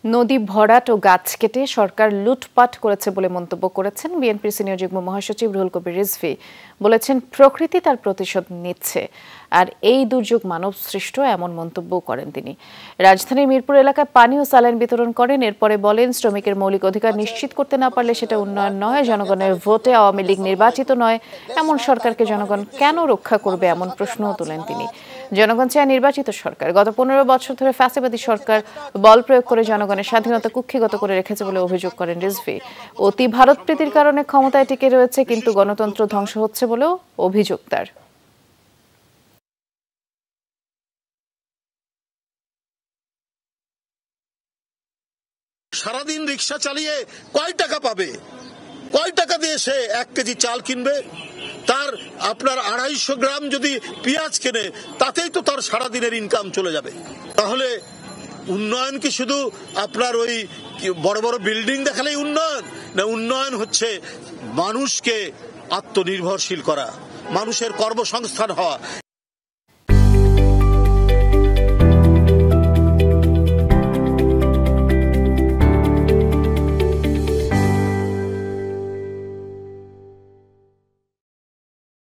নদী ভরাট ও গাছ কেটে সরকার লুটপাট করেছে বলে মন্তব্য করেছেন বিএনপির সিনিয়র যুগ্ম মহাসচিব রুহুল কবির রিজভী। বলেছেন, প্রকৃতি তার প্রতিশোধ নিচ্ছে, আর এই দুর্যোগ মানব সৃষ্ট, এমন মন্তব্য করেন তিনি। রাজধানীর মিরপুর এলাকায় পানি ও স্যালাইন বিতরণ করেন। এরপরে বলেন, শ্রমিকের মৌলিক অধিকার নিশ্চিত করতে না পারলে সেটা উন্নয়ন নয়। জনগণের ভোটে আওয়ামী লীগ নির্বাচিত নয়, এমন সরকারকে জনগণ কেন রক্ষা করবে, এমন প্রশ্নও তোলেন তিনি। জনগণ চায় নির্বাচিত সরকার। গত 15 বছর ধরে ফ্যাসিবাদী সরকার বল প্রয়োগ করে জনগণের স্বাধীনতা কুক্ষিগত করে রেখেছে বলে অভিযোগ করেন রিজভী। অতি ভারতপ্রীতির কারণে ক্ষমতায় টিকে রয়েছে, কিন্তু গণতন্ত্র ধ্বংস হচ্ছে বলেও অভিযোগ তার। সারাদিন রিক্সা চালিয়ে কয় টাকা পাবে? কয় টাকা দিয়ে সে 1 কেজি চাল কিনবে? তার আপনার 250 গ্রাম যদি পেঁয়াজ কেনে, তাতেই তো তার সারাদিনের ইনকাম চলে যাবে। তাহলে উন্নয়ন কি শুধু আপনার ওই বড় বড় বিল্ডিং দেখালেই উন্নয়ন? না, উন্নয়ন হচ্ছে মানুষকে আত্মনির্ভরশীল করা, মানুষের কর্মসংস্থান হওয়া।